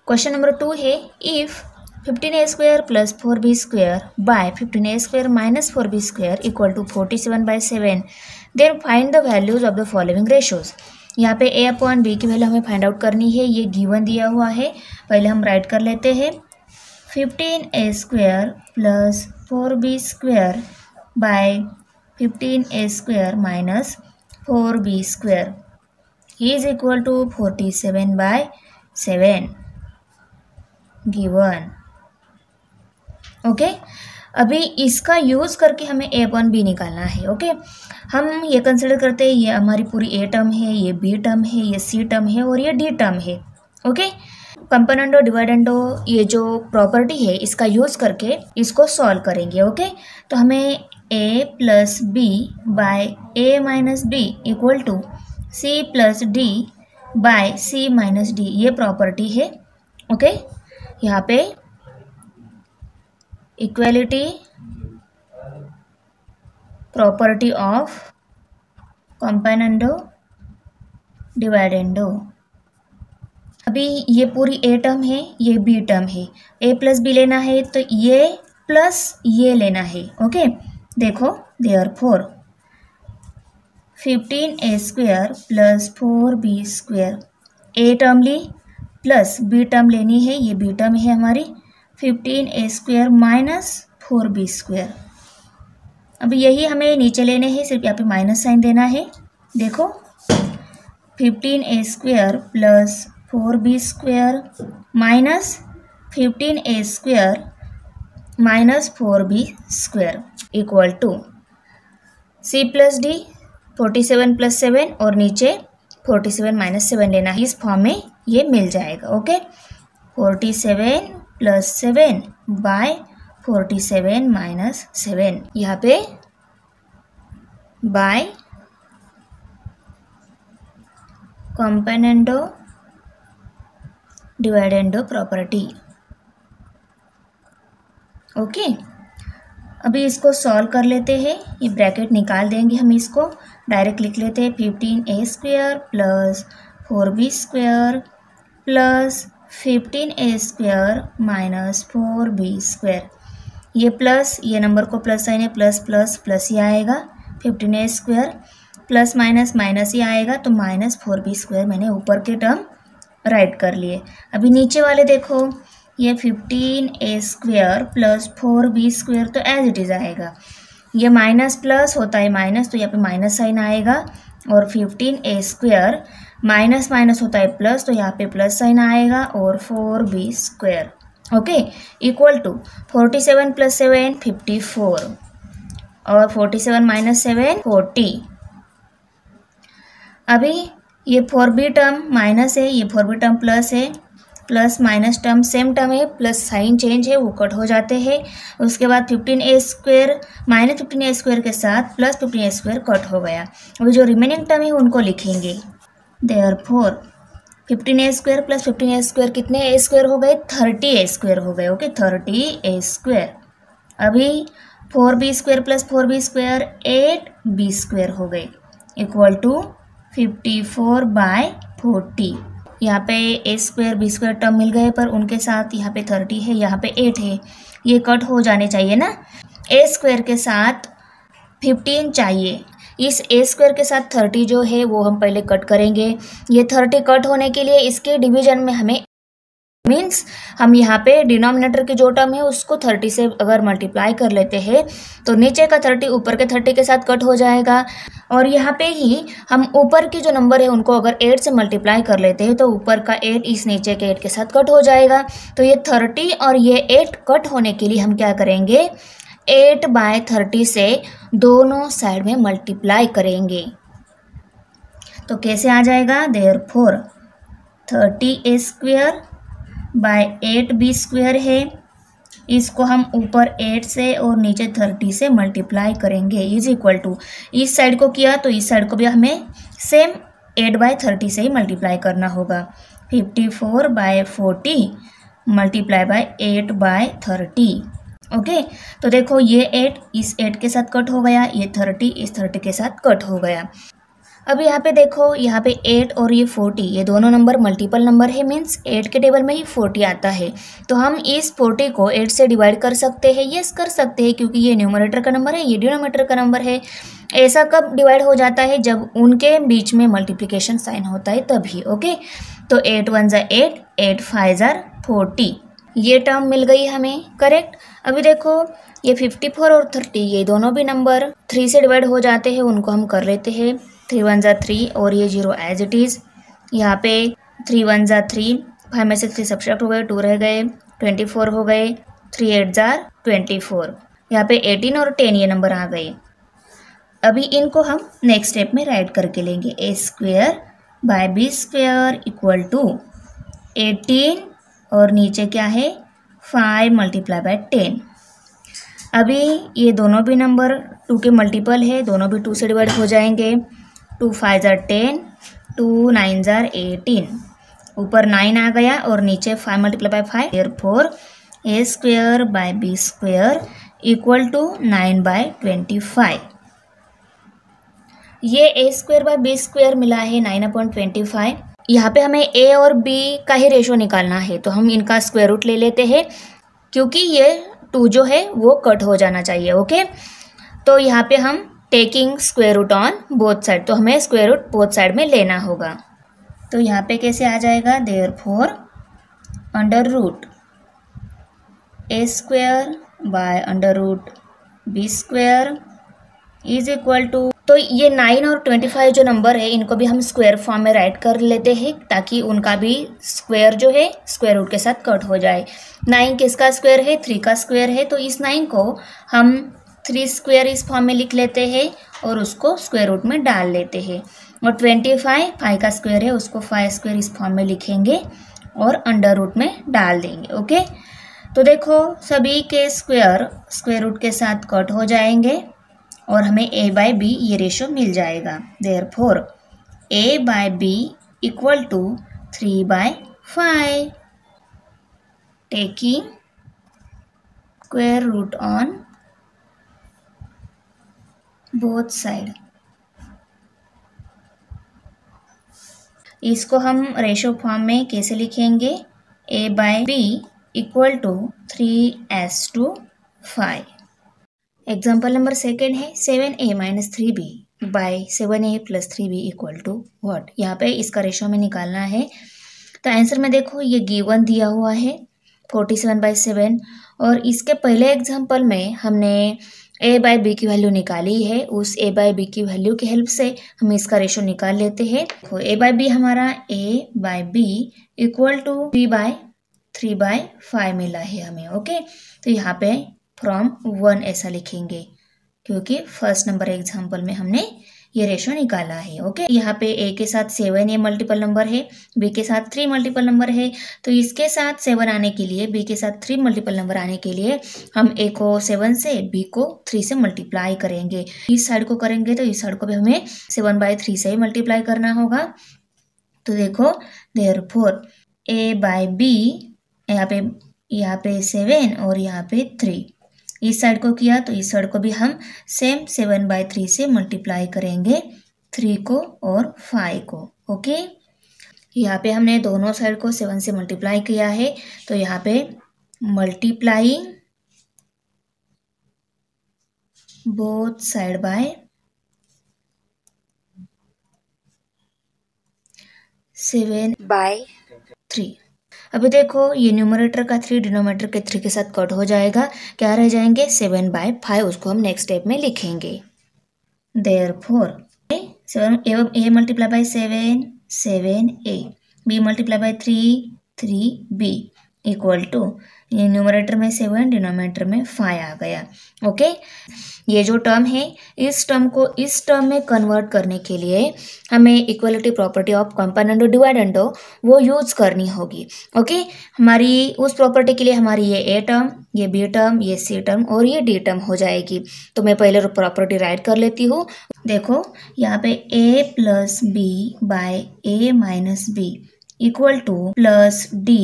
Question number 2 है, if 15a² plus 4b² by 15a² minus 4b² equal to 47/7, then find the values of the following ratios. यहाँ पे a upon b की value हमें find out करनी है। ये given दिया हुआ है, पहले हम राइट कर लेते हैं। 15a² plus 4b² by 15a² minus 4b² is equal to 47/7 given. Okay, अभी इसका यूज़ करके हमें a अपॉन b निकालना है। ओके, हम ये कंसिडर करते हैं ये हमारी पूरी a टर्म है, ये b टर्म है, ये c टर्म है और ये d टर्म है। ओके, कंपोनेंडो डिवाइडेंडो ये जो प्रॉपर्टी है इसका यूज़ करके इसको सॉल्व करेंगे। ओके, तो हमें a plus b by a minus b equal to c plus d by c minus d ये प्रॉपर्टी है। ओके, यहाँ पे equality property of componendo dividendo. अभी ये पूरी a टर्म है, ये b टर्म है, a प्लस b लेना है तो ये प्लस ये लेना है। ओके, देखो therefore 15a² plus 4b² a term ली प्लस b टर्म लेनी है, ये b टर्म है हमारी 15a² माइनस 4b²। अब यही हमें नीचे लेने हैं, सिर्फ यहाँ पे माइनस साइन देना है। देखो 15a² plus 4b² minus 15a² minus 4b² equal to c plus d 47 plus 7 और नीचे 47 माइनस 7 लेना है, इस फॉर्म में ये मिल जाएगा। ओके, 47 प्लस 7 बाय 47 माइनस 7, यहाँ पे बाय कंपोनेंडो डिवाइडेंडो प्रॉपर्टी। ओके, अभी इसको सॉल्व कर लेते हैं, ये ब्रैकेट निकाल देंगे हम, इसको डायरेक्ट लिख लेते हैं 15a² plus 4b² plus 15a² minus 4b²। ये प्लस, ये नंबर को प्लस साइन है, प्लस प्लस प्लस ही आएगा, 15a² प्लस माइनस माइनस ही आएगा, तो माइनस 4b² मैंने ऊपर के टर्म राइट कर लिए। अभी नीचे वाले देखो, ये 15a² प्लस 4b² तो एज इट इज़ आएगा, ये माइनस प्लस होता है माइनस, तो यहाँ पे माइनस साइन आएगा, और 15a² माइनस माइनस होता है प्लस, तो यहाँ पे प्लस साइन आएगा, और 4b²। Okay, equal to 47 plus 7 54 और 47 माइनस 7 40। अभी ये 4b टर्म माइनस है, ये 4b टर्म प्लस है, plus minus term same term है, प्लस साइन चेंज है, वो कट हो जाते हैं। उसके बाद 15a² माइनस 15a² के साथ प्लस 15a² कट हो गया। अभी जो रिमेनिंग टर्म है उनको लिखेंगे। देयरफॉर 15a² प्लस 15a² कितने a² हो गए? 30a² हो गए। Okay, 30a²। अभी 4b² प्लस 4b² 8b² हो गए, इक्वल टू 54/40। यहाँ पे a² b² टर्म मिल गए, पर उनके साथ यहाँ पे 30 है, यहाँ पे 8 है, ये कट हो जाने चाहिए ना। a² के साथ 15 चाहिए, इस a² के साथ 30 जो है वो हम पहले कट करेंगे। ये 30 कट होने के लिए इसके डिवीजन में हमें मीन्स हम यहाँ पे डिनोमिनेटर की जो टर्म है उसको 30 से अगर मल्टीप्लाई कर लेते हैं तो नीचे का 30 ऊपर के 30 के साथ कट हो जाएगा, और यहाँ पे ही हम ऊपर की जो नंबर है उनको अगर 8 से मल्टीप्लाई कर लेते हैं तो ऊपर का 8 इस नीचे के 8 के साथ कट हो जाएगा। तो ये 30 और ये 8 कट होने के लिए हम क्या करेंगे, 8/30 से दोनों साइड में मल्टीप्लाई करेंगे। तो कैसे आ जाएगा, देयरफॉर 30a² बाय 8b² है, इसको हम ऊपर 8 से और नीचे 30 से मल्टीप्लाई करेंगे, इज इक्वल टू इस साइड को किया तो इस साइड को भी हमें सेम 8/30 से ही मल्टीप्लाई करना होगा। 54/40 मल्टीप्लाई बाय 8/30। ओके, तो देखो ये 8 इस 8 के साथ कट हो गया, ये 30 इस 30 के साथ कट हो गया। अब यहाँ पे देखो, यहाँ पे 8 और ये 40, ये दोनों नंबर मल्टीपल नंबर है, मीन्स 8 के टेबल में ही 40 आता है। तो हम इस 40 को 8 से डिवाइड कर सकते हैं, यस कर सकते हैं, क्योंकि ये न्यूमरेटर का नंबर है, ये डिनोमिनेटर का नंबर है। ऐसा कब डिवाइड हो जाता है? जब उनके बीच में मल्टीप्लिकेशन साइन होता है तभी। ओके, तो 8 1 ज़ा 8, 8 5 ज़ा 40, ये टर्म मिल गई हमें, करेक्ट। अभी देखो, ये 54 और 30, ये दोनों भी नंबर 3 से डिवाइड हो जाते हैं, उनको हम कर लेते हैं। 3 1 ज़ा 3 और ये 0 एज इट इज़। यहाँ पे 3 1 ज़ा 3, 5 में से 3 सब्ट्रैक्ट हो गए, 2 रह गए, 24 हो गए, 3 8 ज़ा 24। यहाँ पे 18 और 10 ये नंबर आ गए। अभी इनको हम नेक्स्ट स्टेप में राइट करके लेंगे। a square by b square equal to 18 और नीचे क्या है 5 मल्टीप्लाई बाय 10। अभी ये दोनों भी नंबर 2 के मल्टीपल है, दोनों भी 2 से डिवाइड हो जाएंगे। 2 5 ज़ा 10, 2 9 ज़ा 18, ऊपर 9 आ गया और नीचे 5 multiply by 5, therefore a square by b square equal to 9 by 25। ये a square by b square मिला है 9/25। यहाँ पे हमें a और b का ही रेशो निकालना है, तो हम इनका स्क्वायर रूट ले लेते हैं, क्योंकि ये 2 जो है वो कट हो जाना चाहिए। ओके, तो यहाँ पे हम taking square root on both side, तो हमें स्क्वायर रूट बोथ साइड में लेना होगा। तो यहाँ पे कैसे आ जाएगा? Therefore under root a square by under root b square is equal to, तो ये 9 और 25 जो नंबर है इनको भी हम स्क्वायर फॉर्म में राइट कर लेते हैं, ताकि उनका भी स्क्वायर जो है स्क्वायर रूट के साथ कट हो जाए। 9 किसका स्क्वायर है? 3 का स्क्वायर है, तो इस 9 को हम 3 स्क्वायर इस फॉर्म में लिख लेते हैं और उसको स्क्वायर रूट में डाल लेते हैं। और 25 5 का स्क्वायर है, उसको 5 स्क्वायर इस फॉर्म में लिखेंगे और अंडर रूट में डाल देंगे। ओके, तो देखो सभी के स्क्वायर स्क्वायर रूट के साथ कट हो जाएंगे और हमें a बाय b ये रेशो मिल जाएगा। Therefore a by b equal to 3 by 5, taking square root on both side. इसको हम रेशो फॉर्म में कैसे लिखेंगे? a by b equal to 3s/5। Example number second है 7a minus 3b by 7a plus 3b equal to what? यहाँ पे इसका ratio हमें निकालना है। तो आंसर में देखो ये गिवन दिया हुआ है 47/7, और इसके पहले एग्जाम्पल में हमने a बाय b की वैल्यू निकाली है। उस a बाय b की वैल्यू की हेल्प से हम इसका रेशो निकाल लेते हैं। तो a बाय b हमारा a by b equal to 3/5 मिला है हमें। ओके, तो यहाँ पे फ्रॉम 1 ऐसा लिखेंगे, क्योंकि फर्स्ट नंबर एग्जाम्पल में हमने ये रेशो निकाला है। ओके, यहाँ पे a के साथ 7 ये मल्टीपल नंबर है, b के साथ 3 मल्टीपल नंबर है, तो इसके साथ 7 आने के लिए, b के साथ 3 मल्टीपल नंबर आने के लिए हम a को 7 से, b को 3 से मल्टीप्लाई करेंगे। इस साइड को करेंगे तो इस साइड को भी हमें 7/3 से ही मल्टीप्लाई करना होगा। तो देखो देयरफॉर a बाय b, यहाँ पे 7 और यहाँ पे 3, इस साइड को किया तो इस साइड को भी हम सेम 7/3 से मल्टीप्लाई करेंगे, 3 को और 5 को। ओके, यहाँ पे हमने दोनों साइड को 7 से मल्टीप्लाई किया है, तो यहाँ पे मल्टीप्लाइंग बोथ साइड बाय 7/3। अभी देखो ये न्यूमरेटर का 3 डिनोमिनेटर के 3 के साथ कट हो जाएगा, क्या रह जाएंगे 7/5, उसको हम नेक्स्ट स्टेप में लिखेंगे। Therefore 7a multiply by 7 7a, b multiply by 3 3b equal to, ये न्यूमरेटर में 7 डिनोमिनेटर में 5 आ गया। ओके, ये जो टर्म है इस टर्म को इस टर्म में कन्वर्ट करने के लिए हमें इक्वलिटी प्रॉपर्टी ऑफ कंपाउंड डिवाइडेंडो वो यूज करनी होगी। ओके, हमारी उस प्रॉपर्टी के लिए हमारी ये a टर्म, ये b टर्म, ये c टर्म और ये d टर्म हो जाएगी। तो मैं पहले प्रॉपर्टी राइट कर लेती हूँ। देखो यहाँ पे a plus b by a minus b equal to plus d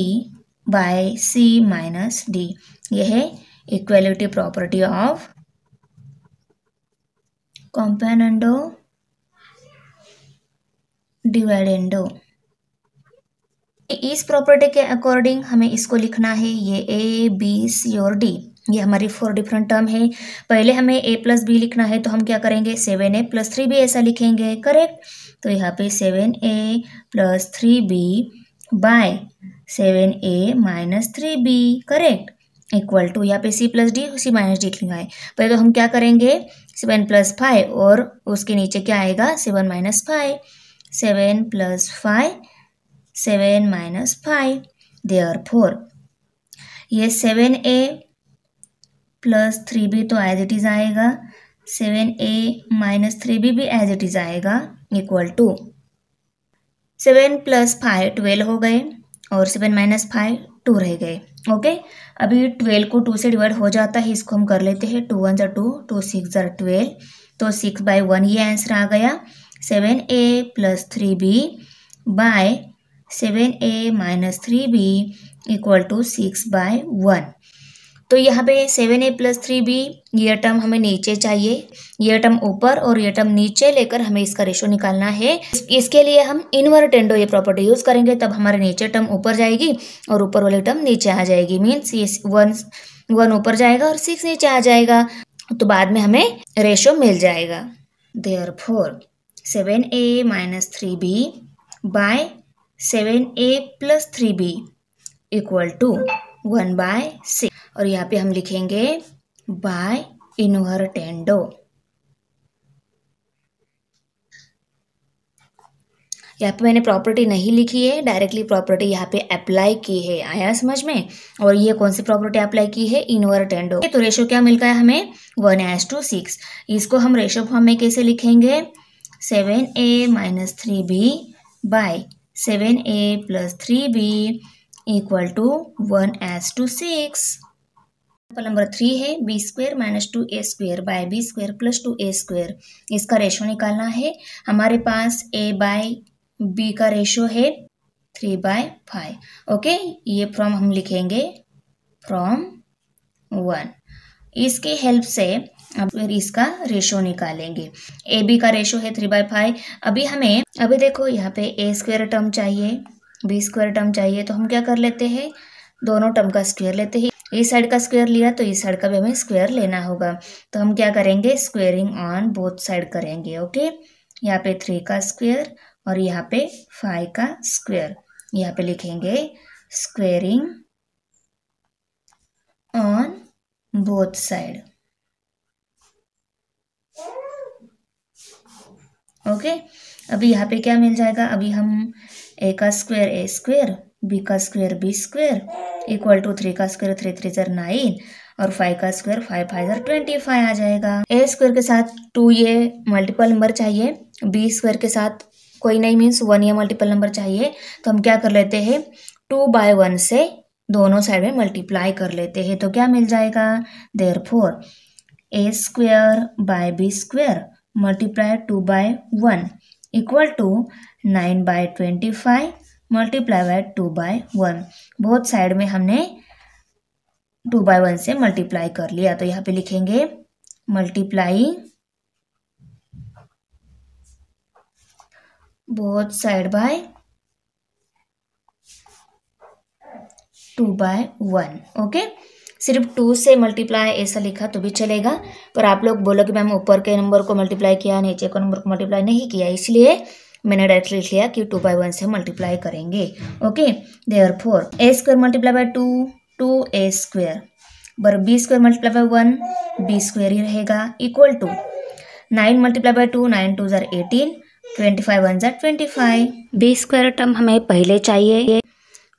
by c minus d, यह है equality property of compound dividendo. इस प्रॉपर्टी के अकॉर्डिंग हमें इसको लिखना है, ये ए बी सी और डी, ये हमारी 4 डिफरेंट टर्म है। पहले हमें a प्लस बी लिखना है तो हम क्या करेंगे 7a प्लस 3b ऐसा लिखेंगे, करेक्ट। तो यहाँ पे 7a plus 3b by 7a minus 3b, correct, equal to यहाँ पे c plus D C minus D लिखना है। पहले तो हम क्या करेंगे 7 प्लस 5 और उसके नीचे क्या आएगा 7 माइनस 5, 7 प्लस 5 7 माइनस 5, देयरफॉर ये 7a प्लस 3b तो एज इट इज आएगा, 7a माइनस 3b भी एज इट इज आएगा, इक्वल टू 7 प्लस 5 12 हो गए और 7 माइनस 5 2 रह गए। ओके, अभी 12 को 2 से डिवाइड हो जाता है, इसको हम कर लेते हैं, 2 1 2, 2 6 12, तो 6/1 ये आंसर आ गया। 7a plus 3b by 7a minus 3b equal to 6/1। तो यहाँ पे 7a प्लस 3b ये टर्म हमें नीचे चाहिए, ये टर्म ऊपर और ये टर्म नीचे लेकर हमें इसका रेशो निकालना है। इसके लिए हम इनवर्टेंडो ये प्रॉपर्टी यूज करेंगे, तब हमारे नीचे टर्म ऊपर जाएगी और ऊपर वाली टर्म नीचे आ जाएगी। मीन्स ये 1 ऊपर जाएगा और 6 नीचे आ जाएगा, तो बाद में हमें रेशो मिल जाएगा। Therefore 7a minus 3b by 7a plus 3b equal to 1/6, और यहाँ पे हम लिखेंगे बाय इनवर्टेंडो। यहाँ पे मैंने प्रॉपर्टी नहीं लिखी है, डायरेक्टली प्रॉपर्टी यहाँ पे अप्लाई की है, आया समझ में। और ये कौन सी प्रॉपर्टी अप्लाई की है, इनवर्टेंडो। तो रेशो क्या मिल गया हमें 1:6। इसको हम रेशो फॉर्म में कैसे लिखेंगे 7a minus 3b by 7a plus 3b equal to 1:6। Number 3 है b² minus 2a² bye b² plus 2a²। इसका रेशो निकालना है। हमारे पास a बाय b का रेशो है 3/5। ओके, ये फ्रॉम हम लिखेंगे फ्रॉम 1। इसकी हेल्प से अब फिर इसका रेशो निकालेंगे। ए बी का रेशो है 3/5। अभी देखो यहाँ पे a² टर्म चाहिए, b² टर्म चाहिए, तो हम क्या कर लेते हैं दोनों टर्म का स्क्वायर लेते हैं। इस साइड का स्क्वायर लिया तो इस साइड का भी हमें स्क्वायर लेना होगा, तो हम क्या करेंगे स्क्वेयरिंग ऑन बोथ साइड करेंगे। ओके, यहाँ पे 3 का स्क्वायर और यहाँ पे 5 का स्क्वायर, यहाँ पे लिखेंगे squaring on both side. Okay, अभी यहाँ पे क्या मिल जाएगा, अभी हम a का स्क्वायर a², b का स्क्वायर b² इक्वल टू 3 का स्क्वायर 3 3 9 और 5 का स्क्वायर 5 5 25 आ जाएगा। a² के साथ 2 ये मल्टीपल नंबर चाहिए, b² के साथ कोई नहीं, मीन्स 1 ये मल्टीपल नंबर चाहिए, तो हम क्या कर लेते हैं 2/1 से दोनों साइड में मल्टीप्लाई कर लेते हैं, तो क्या मिल जाएगा therefore a² by b² multiply 2/1 equal to 9/25 multiply by 2/1। Both side में हमने 2/1 से मल्टीप्लाई कर लिया, तो यहाँ पे लिखेंगे multiply both side by 2/1। Okay, सिर्फ 2 से मल्टीप्लाई ऐसा लिखा तो भी चलेगा, पर आप लोग बोलो कि मैम ऊपर के नंबर को मल्टीप्लाई किया नीचे के नंबर को मल्टीप्लाई नहीं किया, इसलिए मैंने डायरेक्टली लिख लिया कि 2/1 से मल्टीप्लाई करेंगे। Okay, therefore a² multiply by 2 2a², बर b² मल्टीप्लाई बाय 1 b² ही रहेगा, equal to 9 multiply by 2 9 2 18 25 1 25। b² term हमें पहले चाहिए,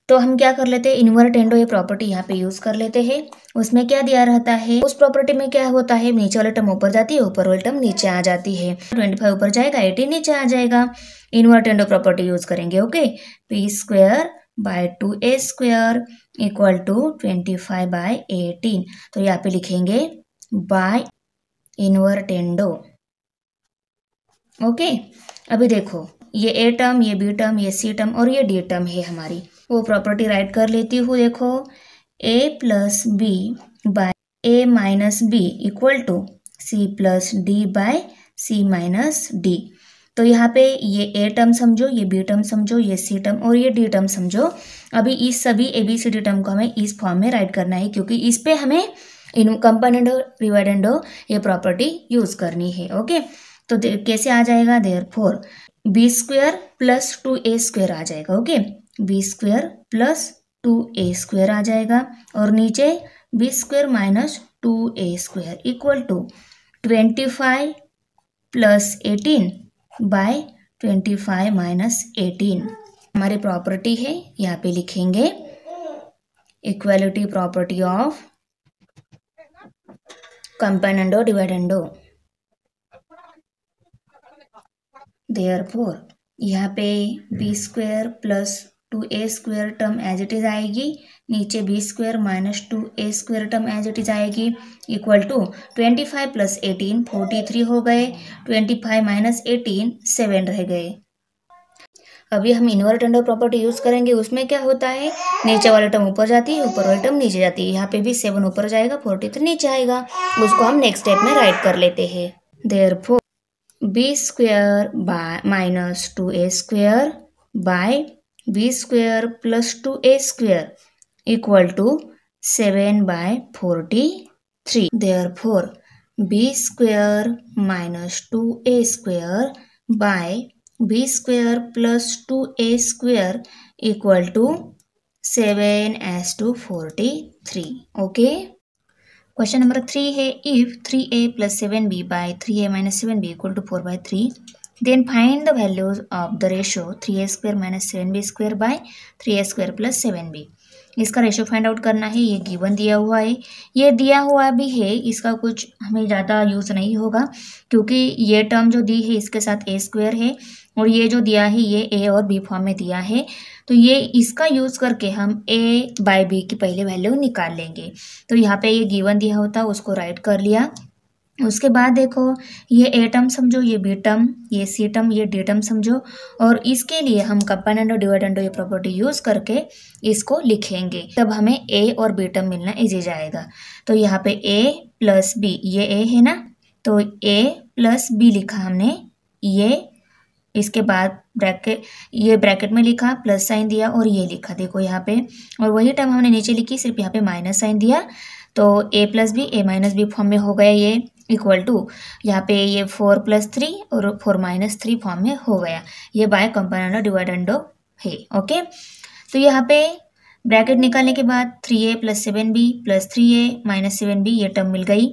तो हम क्या कर लेते हैं इनवर्टेंडो ये प्रॉपर्टी यहाँ पे यूज कर लेते हैं। उसमें क्या दिया रहता है, उस प्रॉपर्टी में क्या होता है नीचे वाले टर्म ऊपर जाती है, ऊपर वाली टर्म नीचे आ जाती है। 25 ऊपर जाएगा 18 नीचे आ जाएगा। इनवर्टेंडो प्रॉपर्टी यूज करेंगे। Okay, p² by 2a² equal to 25/18, तो यहाँ पे लिखेंगे बाय इनवर्टेंडो। ओके, अभी देखो ये a टर्म, ये b टर्म, ये c टर्म और ये d टर्म है हमारी, वो प्रॉपर्टी राइट कर लेती हूँ। देखो a plus b by a minus b equal to c plus d by c minus d, तो यहाँ पे ये ए टर्म समझो, ये बी टर्म समझो, ये सी टर्म और ये डी टर्म समझो। अभी इस सभी A B C D term को हमें इस फॉर्म में राइट करना है, क्योंकि इस पे हमें इन कंपोनेंडो डिवाइडेंडो ये प्रॉपर्टी यूज करनी है। ओके, तो कैसे आ जाएगा, therefore B square plus 2a² आ जाएगा। Okay, b square plus 2a² आ जाएगा और नीचे b square minus 2a² equal to 25 plus 18 by 25 minus 18 हमारी प्रॉपर्टी है। यहाँ पे लिखेंगे equality property of componendo dividendo. Therefore यहाँ पे b square plus 2a² term as it is आएगी, नीचे b square minus 2a² term as it is आएगी इक्वल टू 25 प्लस 18 43 हो गए, 25 माइनस 18 7 रह गए। अभी हम इनवर्ट अंडर प्रॉपर्टी यूज करेंगे। उसमें क्या होता है, नीचे वाली टर्म ऊपर जाती है, ऊपर वाली टर्म नीचे जाती है। यहाँ पे भी 7 ऊपर जाएगा, 43 नीचे आएगा। उसको हम नेक्स्ट स्टेप में राइट कर लेते हैं। Therefore B square by minus 2a² by B square plus 2a² equal to 7 by 43। Therefore B square minus 2a² by B square plus 2a² equal to 7:43। Okay, question number 3 है, if 3a plus 7b by 3a minus 7b equal to 4/3 then find the values of the ratio 3a² minus 7b² by 3a² plus 7b। इसका ratio find out करना है। ये given दिया हुआ है, ये दिया हुआ भी है, इसका कुछ हमें ज़्यादा यूज़ नहीं होगा क्योंकि ये टर्म जो दी है इसके साथ a² है और ये जो दिया है ये a और b फॉर्म में दिया है। तो ये इसका यूज़ करके हम a बाय b की पहले वैल्यू निकाल लेंगे। तो यहाँ पे ये गिवन दिया होता, उसको राइट कर लिया। उसके बाद देखो ये ए टर्म समझो, ये बी टर्म, ये सी टर्म, ये डी टर्म समझो और इसके लिए हम कंपोनेंडो डिवाइडेंडो ये प्रॉपर्टी यूज़ करके इसको लिखेंगे, तब हमें ए और बी टर्म मिलना इजी जाएगा। तो यहाँ पे ए प्लस बी, ये ए है ना, तो ए प्लस बी लिखा हमने, ये इसके बाद ये ब्रैकेट में लिखा, प्लस साइन दिया और ये लिखा देखो यहाँ पे, और वही टर्म हमने नीचे लिखी, सिर्फ यहाँ पे माइनस साइन दिया। तो ए प्लस बी, ए माइनस बी फॉर्म में हो गया ये इक्वल टू यहाँ पे ये 4 + 3 और 4 - 3 फॉर्म में हो गया। ये बाय कंपोनेंडो डिवाइडेंडो है। ओके, तो यहाँ पे ब्रैकेट निकालने के बाद 3a + 7b + 3a - 7b ये टर्म मिल गई,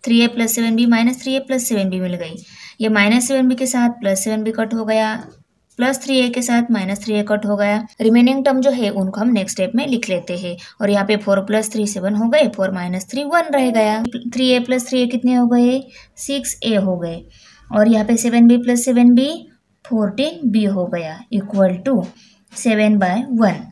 3a + 7b - 3a + 7b मिल गई। ये -7b के साथ +7b कट हो गया, +3a के साथ -3a कट हो गया। रिमेनिंग टर्म जो है उनको हम नेक्स्ट स्टेप में लिख लेते हैं और यहाँ पे 4 + 3 7 हो गए, 4 - 3 1 रह गया। 3a + 3a कितने हो गए, 6a हो गए और यहाँ पे 7b + 7b 14b हो गया इक्वल टू 7/1।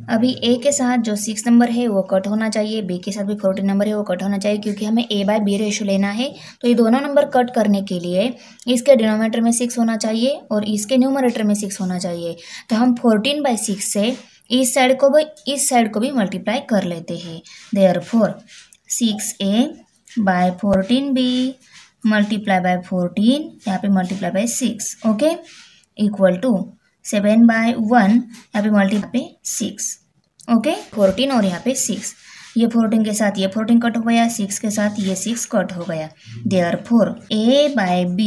अभी a के साथ जो 6 नंबर है वो कट होना चाहिए, b के साथ भी 14 नंबर है वो कट होना चाहिए क्योंकि हमें a/b रेशो लेना है। तो ये दोनों नंबर कट करने के लिए इसके डिनोमिनेटर में 6 होना चाहिए और इसके न्यूमरेटर में 6 होना चाहिए। तो हम 14/6 से इस साइड को भी मल्टीप्लाई कर लेते हैं। Therefore 6a bye 14b multiply by 14, यहाँ पे multiply by 6, okay, equal to 7/1, यहाँ पे मल्टीप्लाई पे 6, ओके, 14 और यहाँ पे 6, ये 14 के साथ ये 14 कट हो गया, 6 के साथ ये 6 कट हो गया। Therefore a/b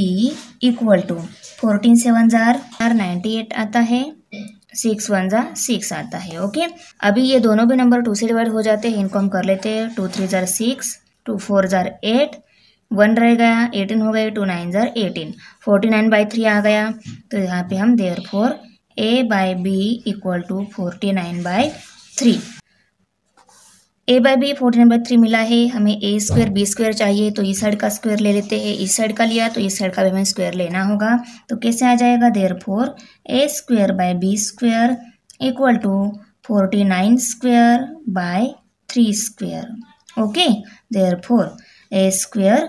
equal to 14 7 jar 98 आता है, 6 1 जार 6 आता है। ओके, अभी ये दोनों भी नंबर 2 से डिवाइड हो जाते हैं, इनको हम कर लेते हैं। 2 3 जार 6, 2 4 जार 8, 1 रह गया, 18 हो गए, 2 9 जार 18, 49/3 आ गया। तो यहाँ पे हम therefore a/b equal to 49/3। a/b 49/3 मिला है, हमें a² b² चाहिए तो इस साइड का स्क्वायर ले लेते हैं। इस साइड का लिया तो इस साइड का भी हमें स्क्वायर लेना होगा। तो कैसे आ जाएगा, therefore a² b² equal to 49² 3²। Okay, therefore a²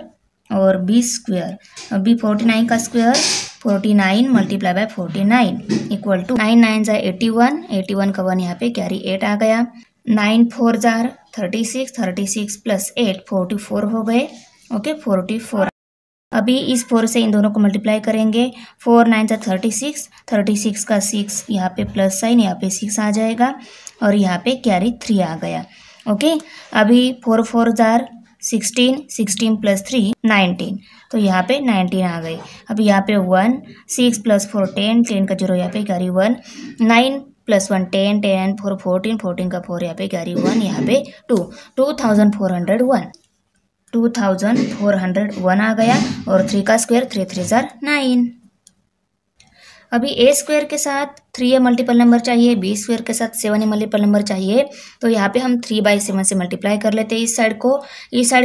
और b², अभी 49 का square 49 multiply by 49 equal to 9 9 जार 81, 81 का 1 यहाँ पे कैरी 8 आ गया, 9 4 जार 36, 36 + 8 44 हो गए। ओके, 44 अभी इस 4 से इन दोनों को मल्टीप्लाई करेंगे। 4 9 जा 36, 36 का 6 यहाँ पे प्लस साइन, यहाँ पे 6 आ जाएगा और यहाँ पे कैरी 3 आ गया। ओके, अभी 4 4 जार 16, 16 प्लस 3 19, तो यहाँ पे 19 आ गई। अब यहाँ पे 1, 6 प्लस 4 10, 10 का 0 यहाँ पे कैरी 1, 9 प्लस 1 10, 10 4 14, 14 का 4 यहाँ पे कैरी 1, यहाँ पे 2, 2401, 2401 आ गया और 3 का स्क्वायर 3 3 जार 9। अभी ए स्क्वायर के साथ 3a मल्टीपल नंबर चाहिए, बी स्क्वायर के साथ 7a मल्टीपल नंबर चाहिए, तो यहाँ पे हम 3/7 से मल्टीप्लाई कर लेते हैं। इस साइड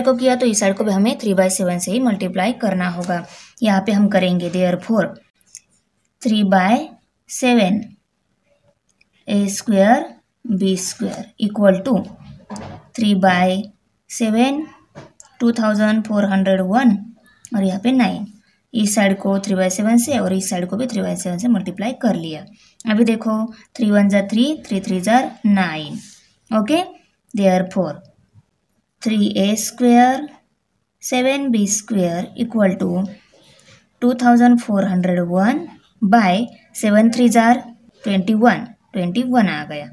को किया तो इस साइड को भी हमें 3/7 से ही मल्टीप्लाई करना होगा। यहाँ पे हम करेंगे therefore 3/7 A square B square equal to 3/7 2401 और यहाँ पे 9। इस साइड को 3/7 से और इस साइड को भी 3/7 से मल्टीप्लाई कर लिया। अभी देखो 3 1 जा 3, 3 3 जा 9। Okay, therefore 3a square 7b square equal to 2401 by 7 3 जार 21 आ गया।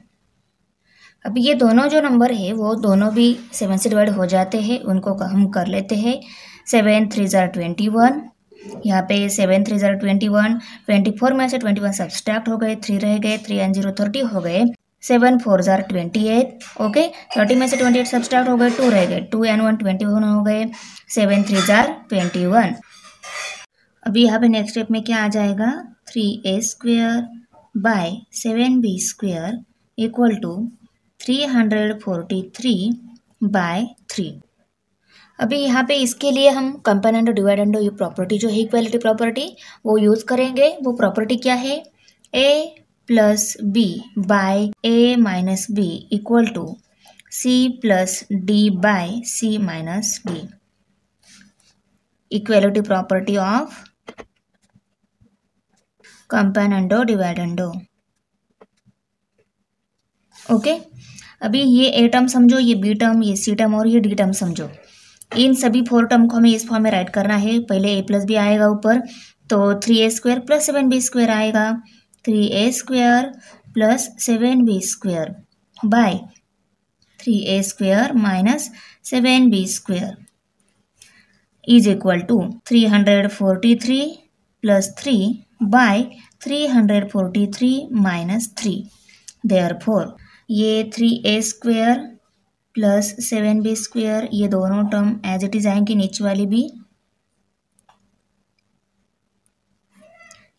अब ये दोनों जो नंबर है वो दोनों भी 7 से डिवाइड हो जाते हैं, उनको हम कर लेते हैं। 7 3 जार 21, यहाँ पे 7 3 जार 21, 24 में से 21 सब्सट्रैक्ट हो गए, 3 रह गए, 3 and 0 30 हो गए, 7 4 जार 28। ओके, 30 में से 28 सब्सट्रैक्ट हो गए, 2 रह गए, 2 and 1 21 हो गए, 7 3 जार 21। अभी यहाँ पे नेक्स्ट स्टेप में क्या आ जाएगा, 3a square by 7b square equal to 343 by 3। अभी यहाँ पे इसके लिए हम कंपेरेंडो डिवाइडेंडो ये प्रॉपर्टी जो है इक्वालिटी प्रॉपर्टी वो यूज़ करेंगे। वो प्रॉपर्टी क्या है, a plus b by a minus b equal to c plus d by c minus d. Equality property of componendo dividendo. Okay, अभी ये a टर्म समझो, ये b टर्म, ये c टर्म और ये d टर्म समझो। इन सभी 4 टर्म को हमें इस फॉर्म में राइट करना है। पहले a प्लस बी आएगा ऊपर, तो 3a square plus 7b square आएगा, 3a square plus 7b square by 3a square minus 7b square is equal to 343 plus 3 by 343 minus 3। Therefore ये 3a square plus 7b square ये दोनों term as it is आएंगे, नीचे वाली भी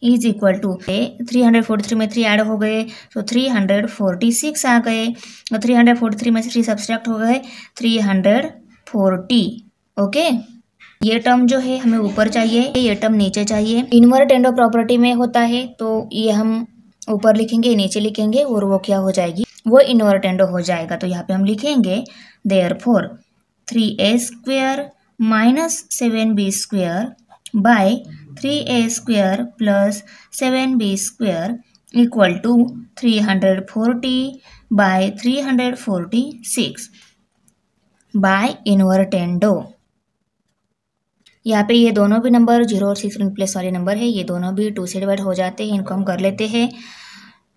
is equal to 343 में 3 add हो गए तो 346 आ गए और 343 में से 3 सब्सट्रैक्ट हो गए 340। ओके, ये टर्म जो है हमें ऊपर चाहिए, ये टर्म नीचे चाहिए। इनवर्ट एंडो प्रॉपर्टी में होता है तो ये हम ऊपर लिखेंगे, नीचे लिखेंगे और वो क्या हो जाएगी, वो इनवर्ट एंडो हो जाएगा। तो यहाँ पे हम लिखेंगे therefore 3a square minus 7b square by 3a square plus 7b square equal to 340 by 346 by invertendo. यहाँ पे ये दोनों भी नंबर 0 और 6 प्लस वाले नंबर है, ये दोनों भी 2 से डिवाइड हो जाते हैं। इनको हम कर लेते हैं।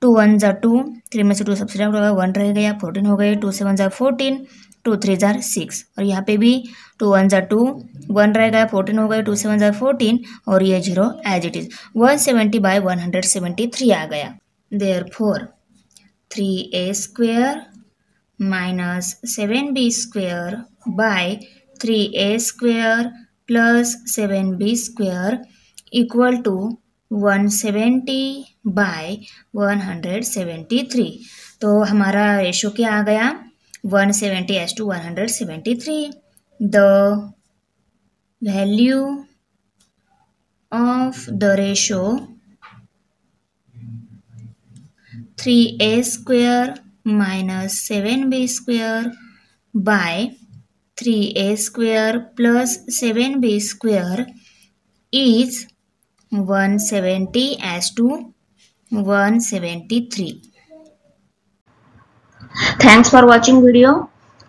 2 1 जा 2, 3 में से 2 सब्सट्रैक्ट हो गया, 1 रह गया, 14 हो गए, 2 7 जा 14, 2 3 जा 6 और यहाँ पे भी 2 1 जा 2, 1 रह गया, 14 हो गए, 2 7 जा 14 और ये 0 एज इट इज 170 बाय 173 आ गया। Therefore 3a square minus 7b square by 3a square plus 7b square equal to 170 by 173। तो हमारा रेशो क्या आ गया, 170:173। The value of the ratio 3a square minus 7b square by 3a square plus 7b square is 170:173. Thanks for watching video.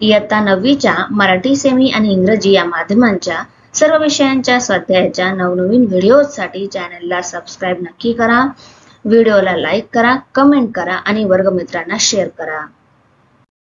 इयत्ता 9वीच्या Marathi semi आणि इंग्रजी या माध्यमांच्या सर्व विषयांच्या स्वाध्यायाच्या नवनवीन व्हिडिओसाठी चॅनलला सबस्क्राईब नक्की करा. व्हिडिओला लाईक करा, कमेंट करा आणि वर्गमित्रांना शेअर करा.